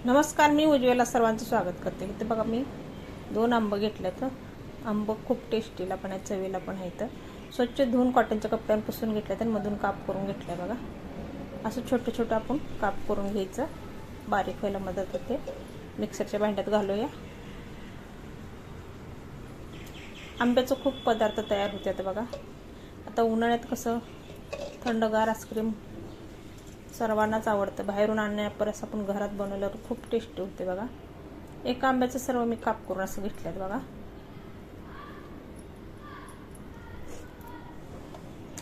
नमस्कार, मी उज्ज्वला सर्वांचं स्वागत करते. इथे बघा मी 2 आंबे घेतलेत. आंबे खूप टेस्टीला पण आहेत, चवीला पण आहेत. स्वच्छ धुवून कॉटनच्या कपड्यावर पुसून घेतल्यात आणि मधून काप करून घेतलं बघा. असं छोटं छोटं आपण काप करून घ्यायचं, बारीक व्हायला मदत होते. मिक्सरच्या भांड्यात घालूया. आंब्याचं खूप पदार्थ तयार होतात बघा. आता उन्हाळ्यात कसं थंडगार आईस्क्रीम सर्वांनाच आवडतं. बाहेरून आणण्यापर्यंत आपण घरात बनवल्यावर खूप टेस्टी होते बघा. एका आंब्याचं सर्व मी काप करून असं घेतल्यात बघा.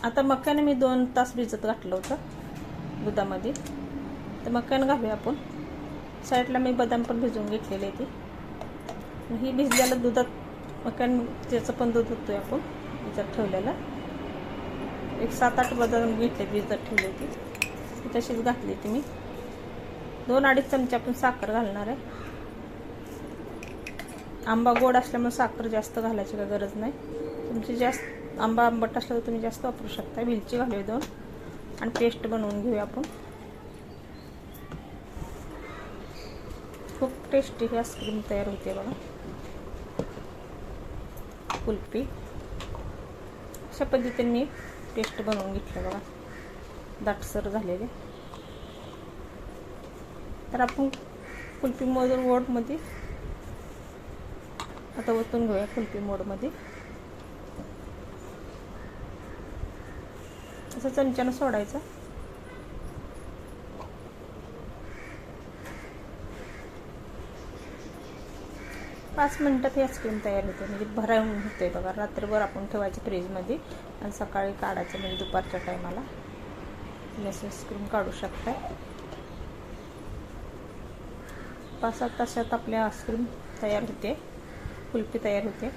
आता मक्याने मी 2 तास भिजत घातलं होतं दुधामध्ये. तर मक्यानं घालूया आपण. साईडला मी बदाम पण भिजवून घेतलेले आहे. ती ही भिजलेलं दुधात मक्यान त्याचं पण दूध होतोय आपण भिजत ठेवलेलं. एक 7-8 बदाम घेतले भिजत ठेवले. ती तशीच घातली ती मी. 2-2.5 चमचे आपण साखर घालणार आहे. आंबा गोड असल्यामुळे साखर जास्त घालायची काही गरज नाही. तुमची जास्त आंबा आंबट असला तर तुम्ही जास्त वापरू शकता. वेलची घालूया 2 आणि पेस्ट बनवून घेऊया आपण. खूप टेस्टी ही आईस्क्रीम तयार होते बघा. कुल्फी अशा पद्धतीने मी पेस्ट बनवून घेतलं बघा, दाटसर झालेले. तर आपण कुल्फी मोडमध्ये आता ओतून घेऊया. कुल्फी मोडमध्ये असं चमच्यानं सोडायचं. पाच मिनिटात ही आईस्क्रीम तयार होते. म्हणजे भरावून होते बघा. रात्रभर आपण ठेवायचं फ्रीजमध्ये आणि सकाळी काढायचं, म्हणजे दुपारच्या टायमाला आईस्क्रीम काढू शकता. 5-7 तासात आपल्या आईस्क्रीम तयार होते, कुल्फी तयार होते.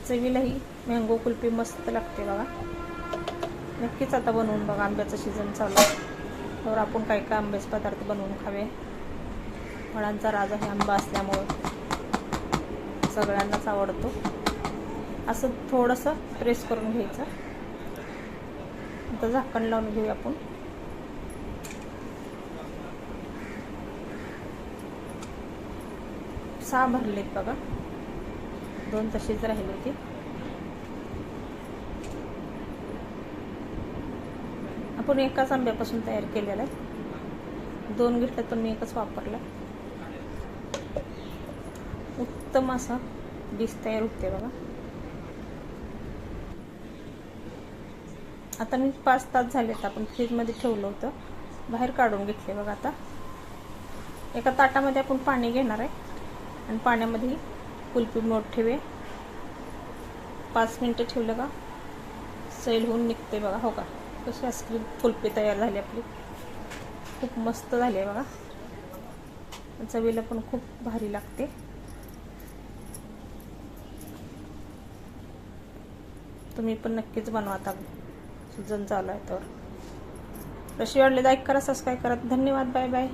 चवीलाही मँगो कुल्फी मस्त लागते बघा. नक्कीच आता बनवून बघा. आंब्याचं सीझन चालू आहे तर आपण काय काय आंब्याचे पदार्थ बनवून खावे. फळांचा राजा हे आंबा असल्यामुळं सगळ्यांनाच आवडतो. असं थोडंसं प्रेस करून घ्यायचं. आता झाकण लावून घेऊया आपण. सहा भरलेत बघा, 2 तशीच राहिली होती. आपण एकाच आंब्यापासून तयार केलेला आहे. 2 घेतले तर मी एकच वापरला. उत्तम असा डिश तयार होते बघा. आता मी 5 तास झालेत आपण फ्रीजमध्ये ठेवलं होतं, बाहेर काढून घेतले बघा. आता एका ताटामध्ये आपण पाणी घेणार आहे आणि पाण्यामध्ये कुल्फी मोड ठेवे. 5 मिनिटं ठेवलं का सैल होऊन निघते बघा. हो का, कशी आईस्क्रीम कुल्फी तयार झाली आपली. खूप मस्त झाली आहे बघा. चवीला पण खूप भारी लागते. तुम्ही पण नक्कीच बनवा. आता सीझन चालू आहे तर. कशी वाटली लाईक करा, सबस्क्राईब करा. धन्यवाद. Bye bye.